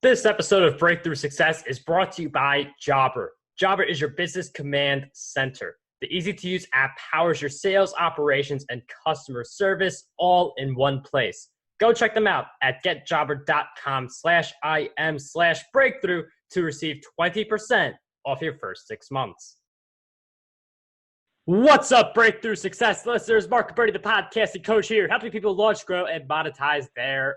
This episode of Breakthrough Success is brought to you by Jobber. Jobber is your business command center. The easy-to-use app powers your sales, operations, and customer service all in one place. Go check them out at getjobber.com/im/breakthrough to receive 20% off your first 6 months. What's up, Breakthrough Success listeners? Mark Berti, the podcasting coach here, helping people launch, grow, and monetize their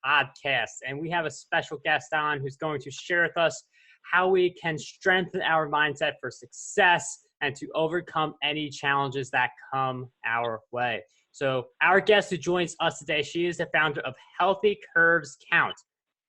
podcasts. And we have a special guest on who's going to share with us how we can strengthen our mindset for success and to overcome any challenges that come our way. So our guest who joins us today, she is the founder of Healthy Curves Count.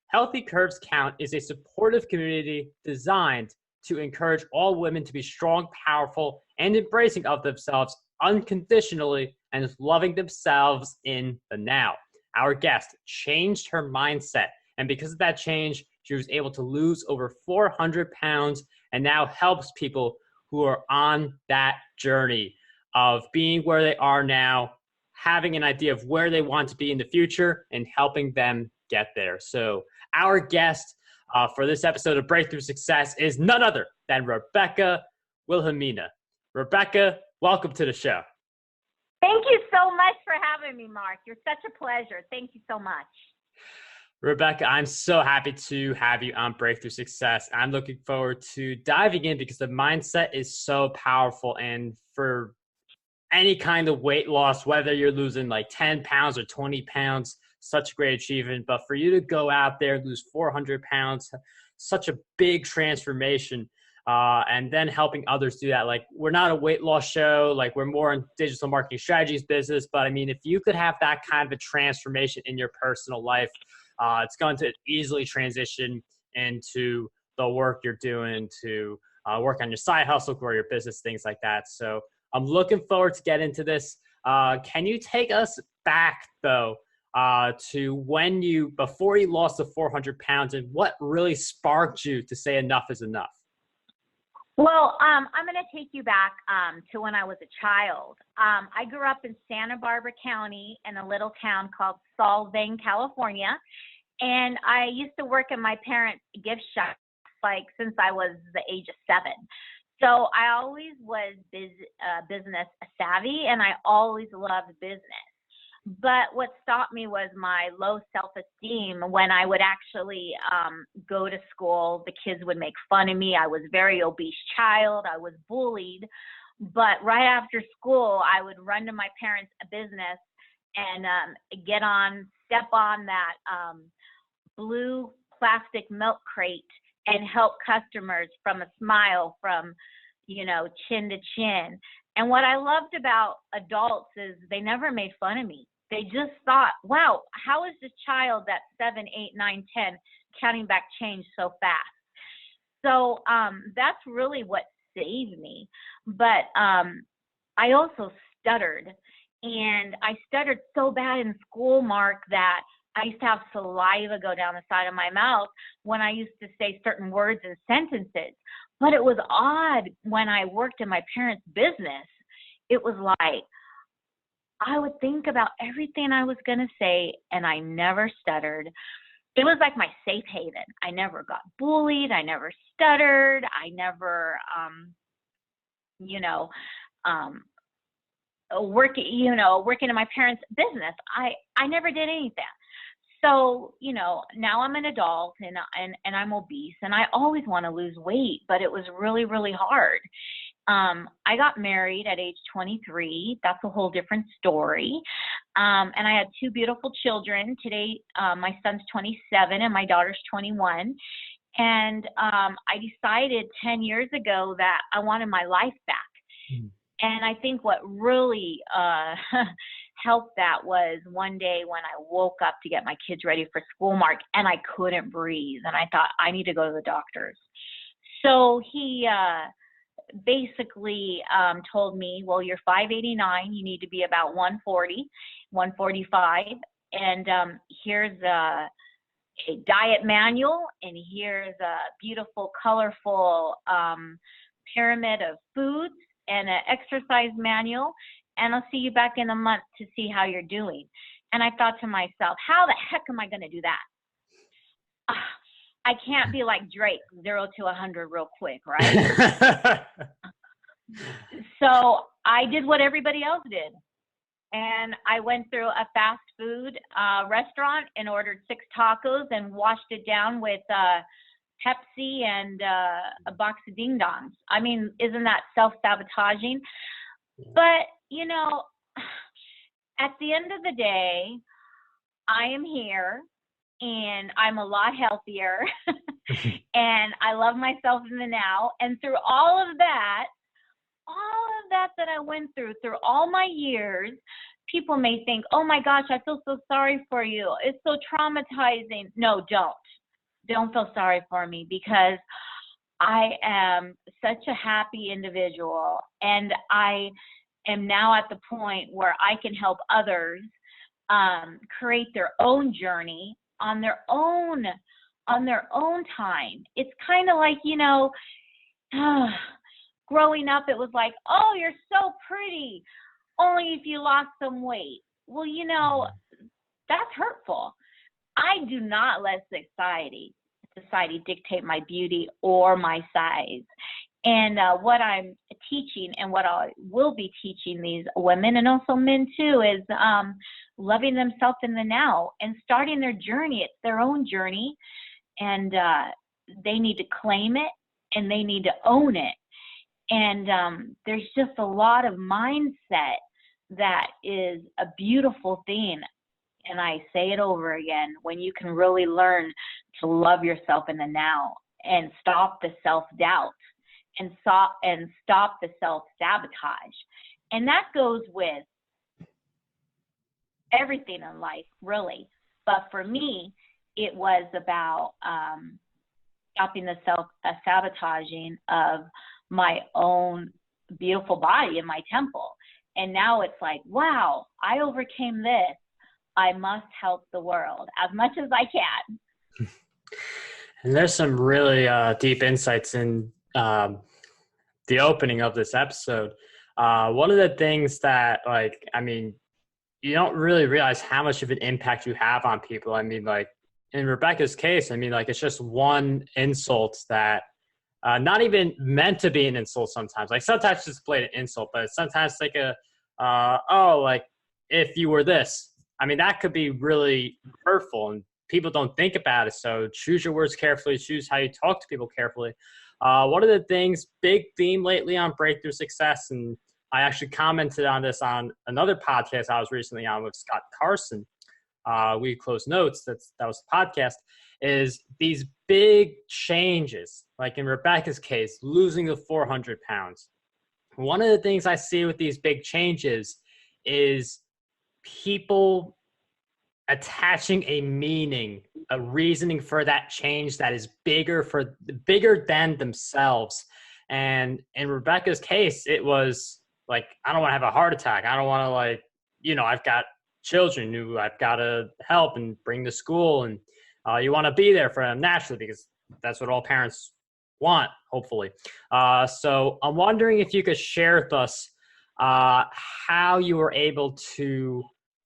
Healthy Curves Count is a supportive community designed to encourage all women to be strong, powerful, and embracing of themselves unconditionally and loving themselves in the now. Our guest changed her mindset, and because of that change, she was able to lose over 400 pounds and now helps people who are on that journey of being where they are now, having an idea of where they want to be in the future, and helping them get there. So our guest for this episode of Breakthrough Success is none other than Rebeckah Wilhelmina. Rebeckah, welcome to the show. Thank you so much for having me, Mark. You're such a pleasure. Thank you so much. Rebeckah, I'm so happy to have you on Breakthrough Success. I'm looking forward to diving in because the mindset is so powerful. And for any kind of weight loss, whether you're losing like 10 pounds or 20 pounds, such a great achievement. But for you to go out there, lose 400 pounds, such a big transformation. And then helping others do that. Like, we're not a weight loss show. Like, we're more in digital marketing strategies business. But I mean, if you could have that kind of a transformation in your personal life, it's going to easily transition into the work you're doing to work on your side hustle, grow your business, things like that. So I'm looking forward to get into this. Can you take us back though to when before you lost the 400 pounds, and what really sparked you to say enough is enough? Well, I'm going to take you back to when I was a child. I grew up in Santa Barbara County in a little town called Solvang, California. And I used to work in my parents' gift shop since I was the age of 7. So I always was business savvy, and I always loved business. But what stopped me was my low self-esteem. When I would actually go to school, the kids would make fun of me. I was a very obese child. I was bullied. But right after school, I would run to my parents' business and step on that blue plastic milk crate and help customers from a smile, from, chin to chin. And what I loved about adults is they never made fun of me. They just thought, wow, how is this child that's 7, 8, 9, 10 counting back change so fast? So that's really what saved me. But I also stuttered. And I stuttered so bad in school, Mark, that I used to have saliva go down the side of my mouth when I used to say certain words and sentences. But it was odd when I worked in my parents' business. It was like I would think about everything I was going to say, and I never stuttered. It was like my safe haven. I never got bullied. I never stuttered. I never, working in my parents' business. I never did any of that. So, now I'm an adult and I'm obese, and I always want to lose weight, but it was really, really hard. I got married at age 23. That's a whole different story. And I had 2 beautiful children. Today, my son's 27 and my daughter's 21. And I decided 10 years ago that I wanted my life back. Mm. And I think what really helped that was one day when I woke up to get my kids ready for school, Mark, and I couldn't breathe. And I thought, I need to go to the doctors. So he basically told me, well, you're 5'89", you need to be about 140, 145. And here's a diet manual, and here's a beautiful, colorful pyramid of foods and an exercise manual, and I'll see you back in a month to see how you're doing. And I thought to myself, how the heck am I going to do that? I can't be like Drake, 0 to 100 real quick, right? So I did what everybody else did. And I went through a fast food restaurant and ordered 6 tacos and washed it down with Pepsi and a box of Ding Dongs. I mean, isn't that self-sabotaging? But, you know, at the end of the day, I am here and I'm a lot healthier and I love myself in the now. And through all of that that I went through all my years, people may think, oh my gosh, I feel so sorry for you. It's so traumatizing. No, don't feel sorry for me, because I am such a happy individual, and I am now at the point where I can help others create their own journey on their own time. It's kind of like, you know, growing up, it was like, oh, you're so pretty, only if you lost some weight. Well, you know, that's hurtful. I do not let society dictate my beauty or my size. And what I'm teaching and what I will be teaching these women, and also men too, is loving themselves in the now and starting their journey. It's their own journey, and they need to claim it and they need to own it. And there's just a lot of mindset that is a beautiful thing. And I say it over again, when you can really learn to love yourself in the now and stop the self-doubt and stop the self-sabotage. And that goes with everything in life, really. But for me, it was about stopping the self-sabotaging of my own beautiful body in my temple. And now it's like, wow, I overcame this. I must help the world as much as I can. And there's some really deep insights in the opening of this episode. One of the things that, like, I mean, you don't really realize how much of an impact you have on people. I mean, like in Rebeckah's case, I mean, like, it's just one insult that not even meant to be an insult sometimes. Like sometimes it's played an insult, but sometimes like like if you were this. I mean, that could be really hurtful, and people don't think about it. So choose your words carefully, choose how you talk to people carefully. One of the things, big theme lately on breakthrough success, and I actually commented on this on another podcast I was recently on with Scott Carson. We closed notes. That was the podcast. Is these big changes, like in Rebeckah's case, losing the 400 pounds. One of the things I see with these big changes is people attaching a meaning, a reasoning for that change that is bigger than themselves. And in Rebeckah's case, it was like, I don't want to have a heart attack. I don't want to, like, you know, I've got children who I've got to help and bring to school, and you want to be there for them naturally, because that's what all parents want, hopefully. So I'm wondering if you could share with us how you were able to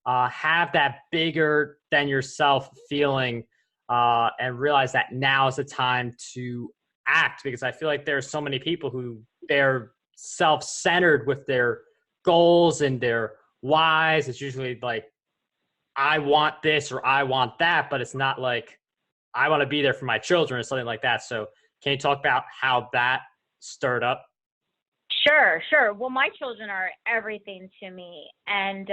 have that bigger than yourself feeling and realize that now is the time to act, because I feel like there are so many people who they're self-centered with their goals and their whys. It's usually like, I want this or I want that, but it's not like I want to be there for my children or something like that. So can you talk about how that stirred up? Sure. Well, my children are everything to me. And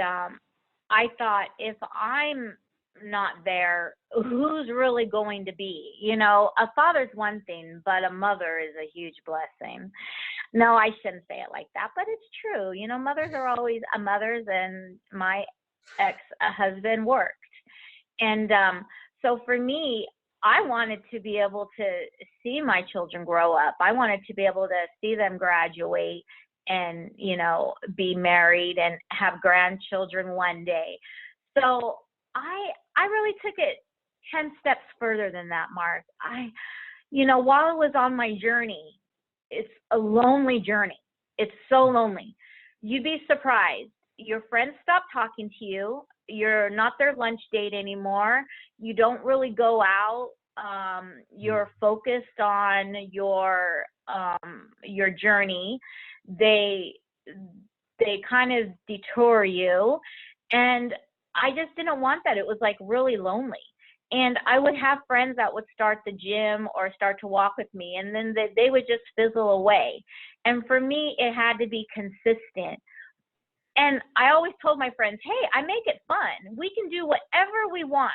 I thought, if I'm not there, who's really going to be? You know, a father's one thing, but a mother is a huge blessing. No, I shouldn't say it like that, but it's true. You know, mothers are always mothers, and my ex-husband worked. And so for me, I wanted to be able to see my children grow up. I wanted to be able to see them graduate and, you know, be married and have grandchildren one day. So I really took it 10 steps further than that, Mark. You know, while I was on my journey, it's a lonely journey. It's so lonely. You'd be surprised. Your friends stop talking to you. You're not their lunch date anymore. You don't really go out. you're focused on your journey, they kind of detour you. And I just didn't want that. It was like really lonely. And I would have friends that would start the gym or start to walk with me, and then they would just fizzle away. And for me, it had to be consistent. And I always told my friends, hey, I make it fun. We can do whatever we want.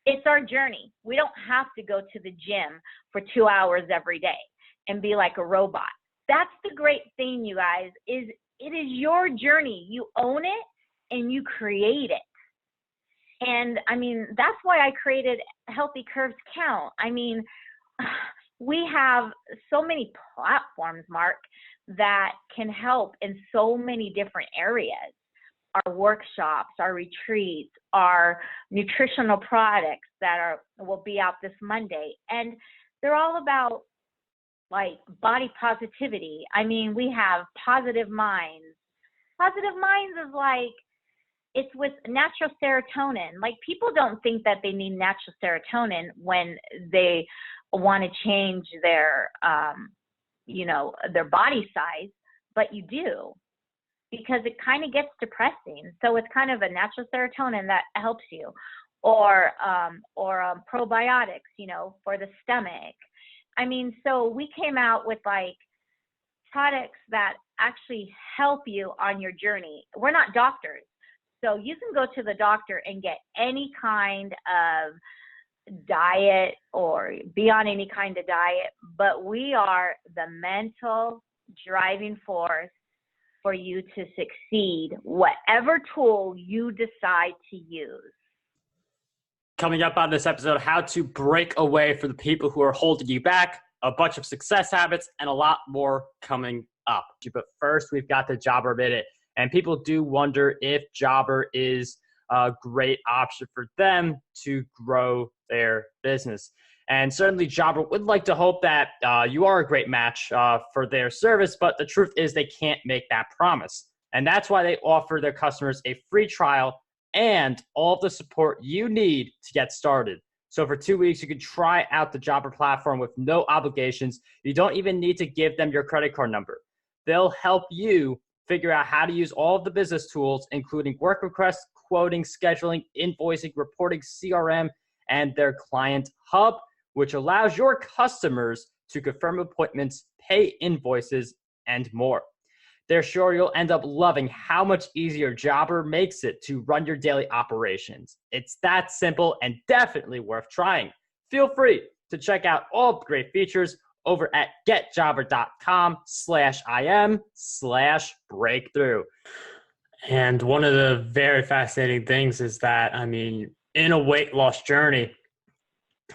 It's our journey. We don't have to go to the gym for 2 hours every day and be like a robot. That's the great thing, you guys, is it is your journey. You own it and you create it. And I mean, that's why I created Healthy Curves Count. I mean, we have so many platforms, Mark, that can help in so many different areas. Our workshops, our retreats, our nutritional products that will be out this Monday. And they're all about like body positivity. I mean, we have Positive Minds. Positive Minds is like, it's with natural serotonin. Like, people don't think that they need natural serotonin when they want to change their, their body size, but you do, because it kind of gets depressing. So it's kind of a natural serotonin that helps you, or probiotics, for the stomach. I mean, so we came out with like products that actually help you on your journey. We're not doctors. So you can go to the doctor and get any kind of diet or be on any kind of diet, but we are the mental driving force for you to succeed, whatever tool you decide to use. Coming up on this episode, how to break away from the people who are holding you back, a bunch of success habits, and a lot more coming up. But first, we've got the Jobber Minute. And people do wonder if Jobber is a great option for them to grow their business. And certainly Jobber would like to hope that you are a great match for their service, but the truth is they can't make that promise. And that's why they offer their customers a free trial and all of the support you need to get started. So for 2 weeks, you can try out the Jobber platform with no obligations. You don't even need to give them your credit card number. They'll help you figure out how to use all of the business tools, including work requests, quoting, scheduling, invoicing, reporting, CRM, and their client hub, which allows your customers to confirm appointments, pay invoices, and more. They're sure you'll end up loving how much easier Jobber makes it to run your daily operations. It's that simple and definitely worth trying. Feel free to check out all the great features over at getjobber.com/im/breakthrough. And one of the very fascinating things is that, I mean, in a weight loss journey,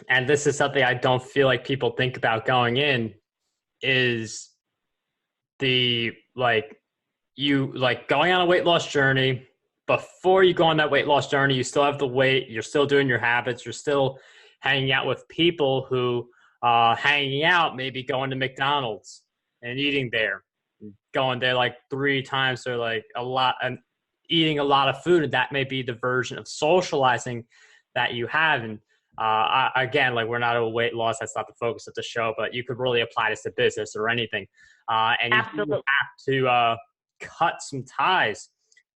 and this is something I don't feel like people think about going in, is the, going on a weight loss journey. Before you go on that weight loss journey, you still have the weight, you're still doing your habits, you're still hanging out with people who hanging out, maybe going to McDonald's and eating there, going there like 3 times or like a lot, and eating a lot of food. And that may be the version of socializing that you have. And again, like, we're not a weight loss, that's not the focus of the show, but you could really apply this to business or anything. And you do have to cut some ties.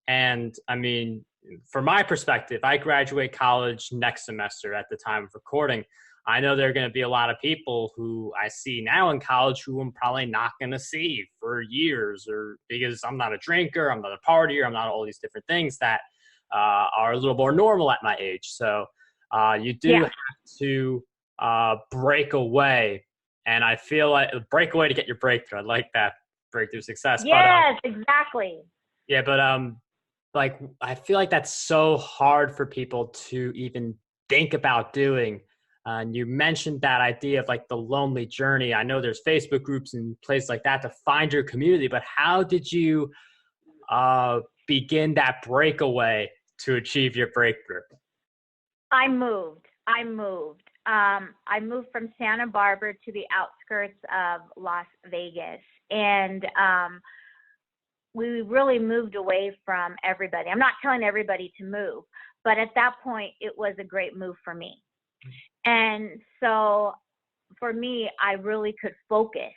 And I mean, from my perspective, I graduate college next semester at the time of recording. I know there are going to be a lot of people who I see now in college who I'm probably not going to see for years, or because I'm not a drinker, I'm not a partier, I'm not all these different things that are a little more normal at my age. So you do have to break away. And I feel like break away to get your breakthrough. I like that, breakthrough success. Yes, exactly. Yeah, but I feel like that's so hard for people to even think about doing. And you mentioned that idea of like the lonely journey. I know there's Facebook groups and places like that to find your community, but how did you begin that breakaway to achieve your breakthrough? I moved. I moved from Santa Barbara to the outskirts of Las Vegas. And we really moved away from everybody. I'm not telling everybody to move, but at that point, it was a great move for me. And so for me, I really could focus.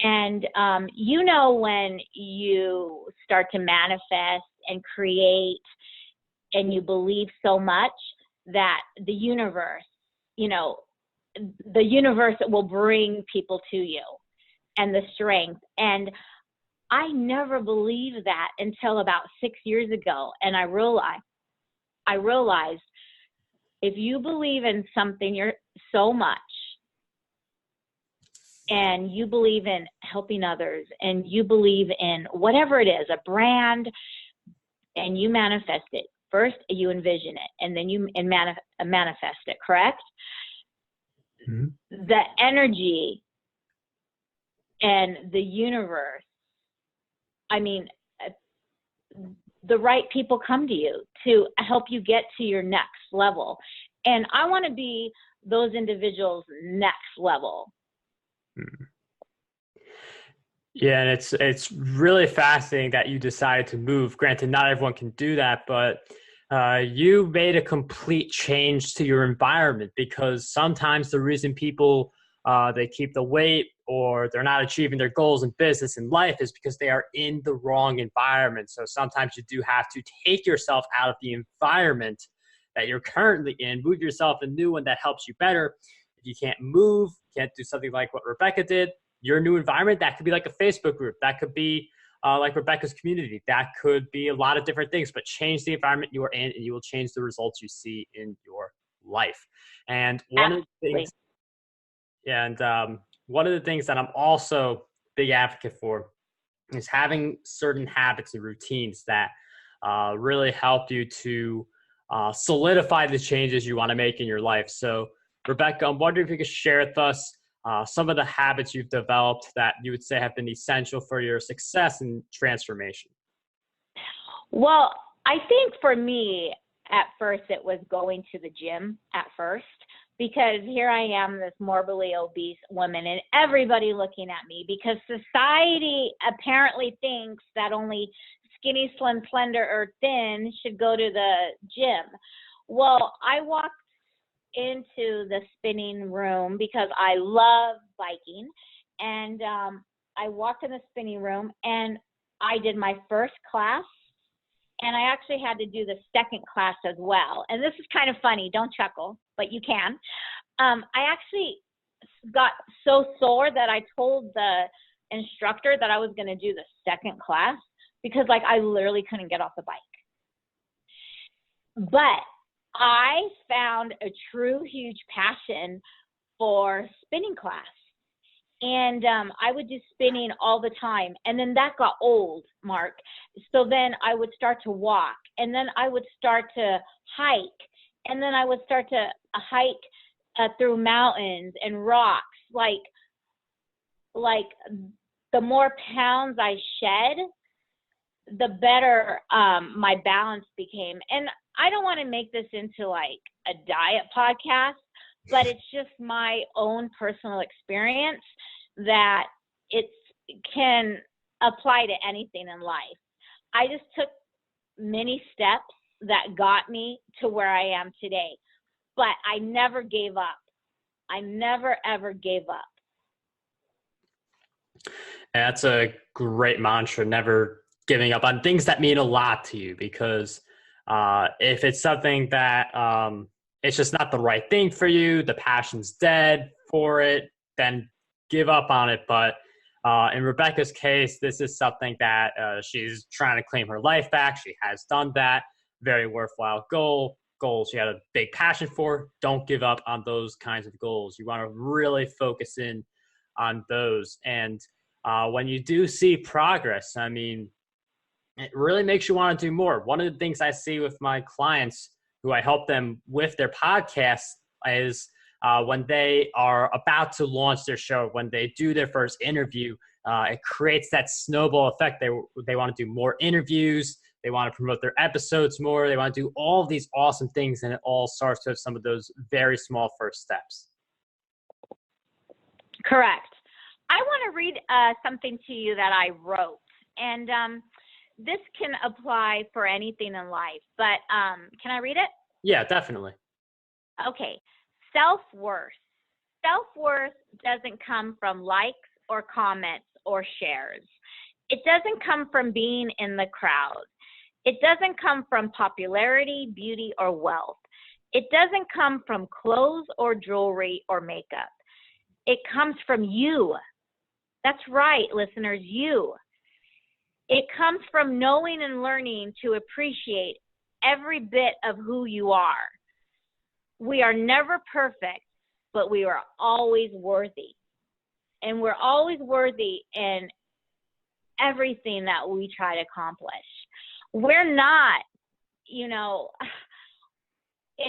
And when you start to manifest and create and you believe so much that the universe will bring people to you and the strength. And I never believed that until about 6 years ago. And I realized if you believe in something you're so much, and you believe in helping others, and you believe in whatever it is, a brand, and you manifest it. First, you envision it, and then you manifest it, correct? Mm-hmm. The energy and the universe, the right people come to you to help you get to your next level. And I want to be those individuals' next level. Yeah, and it's really fascinating that you decided to move. Granted, not everyone can do that, but you made a complete change to your environment, because sometimes the reason people they keep the weight or they're not achieving their goals in business and life is because they are in the wrong environment. So sometimes you do have to take yourself out of the environment that you're currently in, move yourself a new one that helps you better. If you can't move, can't do something like what Rebeckah did, your new environment, that could be like a Facebook group. That could be like Rebeckah's community. That could be a lot of different things, but change the environment you are in and you will change the results you see in your life. And one of the things, one of the things that I'm also a big advocate for is having certain habits and routines that really help you to solidify the changes you want to make in your life. So Rebeckah, I'm wondering if you could share with us some of the habits you've developed that you would say have been essential for your success and transformation. Well, I think for me, at first, it was going to the gym at first, because here I am, this morbidly obese woman, and everybody looking at me, because society apparently thinks that only skinny, slim, slender, or thin should go to the gym. Well, I walked into the spinning room because I love biking, and I walked in the spinning room and I did my first class, and I actually had to do the second class as well. And this is kind of funny, don't chuckle, but you can. I actually got so sore that I told the instructor that I was going to do the second class, because I literally couldn't get off the bike. But I found a true huge passion for spinning class. And I would do spinning all the time. And then that got old, Mark. So then I would start to walk. And then I would start to hike. And then I would start to hike through mountains and rocks. Like the more pounds I shed, the better my balance became. And I don't want to make this into a diet podcast, but it's just my own personal experience that it can apply to anything in life. I just took many steps that got me to where I am today, but I never gave up. I never, ever gave up. That's a great mantra, never giving up on things that mean a lot to you, because if it's something that it's just not the right thing for you, the passion's dead for it, then give up on it. But in Rebeckah's case, this is something that she's trying to claim her life back. She has done that. Very worthwhile goals she had a big passion for. Don't give up on those kinds of goals. You want to really focus in on those. And when you do see progress, it really makes you want to do more. One of the things I see with my clients who I help them with their podcasts is when they are about to launch their show, when they do their first interview, it creates that snowball effect. They want to do more interviews. They want to promote their episodes more. They want to do all of these awesome things, and it all starts with some of those very small first steps. Correct. I want to read something to you that I wrote, and this can apply for anything in life, but can I read it? Yeah, definitely. Okay. Self-worth. Self-worth doesn't come from likes or comments or shares. It doesn't come from being in the crowd. It doesn't come from popularity, beauty, or wealth. It doesn't come from clothes or jewelry or makeup. It comes from you. That's right, listeners, you. It comes from knowing and learning to appreciate every bit of who you are. We are never perfect, but we are always worthy. And we're always worthy in everything that we try to accomplish. We're not, in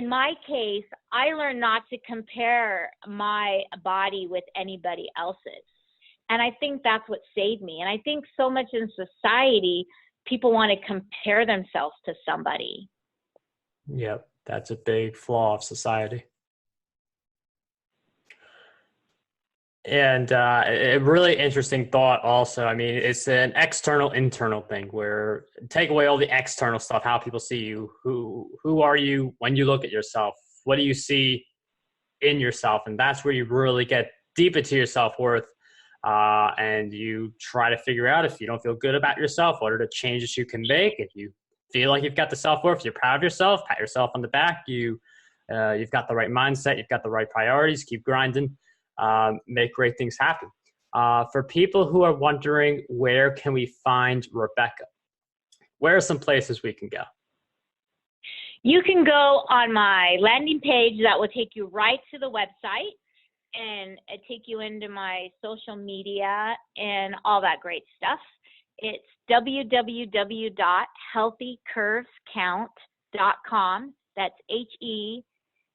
my case, I learned not to compare my body with anybody else's. And I think that's what saved me. And I think so much in society, people want to compare themselves to somebody. Yep, that's a big flaw of society. And a really interesting thought also. I mean, it's an external, internal thing where take away all the external stuff, how people see you, who are you when you look at yourself? What do you see in yourself? And that's where you really get deep into your self-worth. And you try to figure out if you don't feel good about yourself, what are the changes you can make. If you feel like you've got the self-worth, you're proud of yourself, pat yourself on the back, you've got the right mindset, you've got the right priorities, keep grinding. Make great things happen. For people who are wondering, where can we find Rebeckah? Where are some places we can go? You can go on my landing page that will take you right to the website and take you into my social media and all that great stuff. It's www.healthycurvescount.com. That's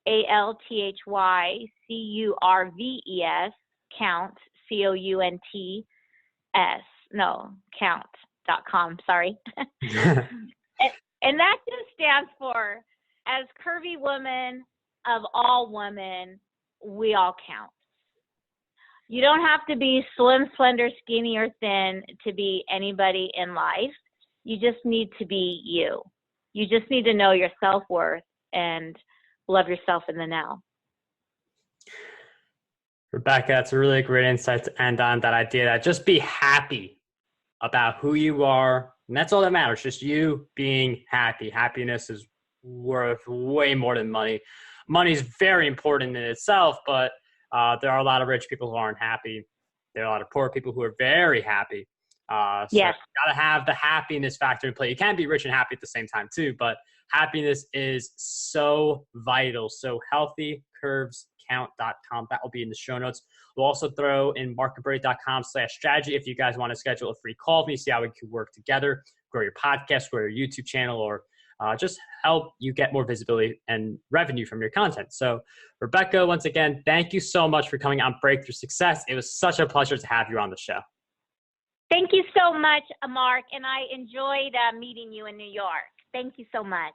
HEALTHYCURVES count, count.com, sorry. And that just stands for, as curvy women of all women, we all count. You don't have to be slim, slender, skinny, or thin to be anybody in life. You just need to be you. You just need to know your self-worth and love yourself in the now. Rebeckah, that's a really great insight to end on, that idea that just be happy about who you are. And that's all that matters, just you being happy. Happiness is worth way more than money. Money is very important in itself, but there are a lot of rich people who aren't happy. There are a lot of poor people who are very happy. So yes. You got to have the happiness factor in play. You can be rich and happy at the same time too, but happiness is so vital. So healthycurvescount.com. That will be in the show notes. We'll also throw in markandberry.com/strategy if you guys want to schedule a free call with me, see how we could work together, grow your podcast, grow your YouTube channel, or just help you get more visibility and revenue from your content. So Rebeckah, once again, thank you so much for coming on Breakthrough Success. It was such a pleasure to have you on the show. Thank you so much, Mark, and I enjoyed meeting you in New York. Thank you so much.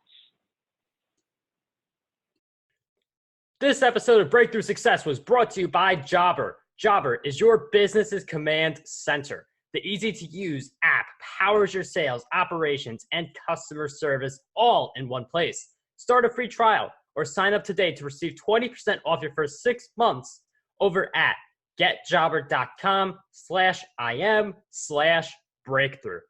This episode of Breakthrough Success was brought to you by Jobber. Jobber is your business's command center. The easy-to-use app powers your sales, operations, and customer service all in one place. Start a free trial or sign up today to receive 20% off your first 6 months over at getjobber.com/im/breakthrough.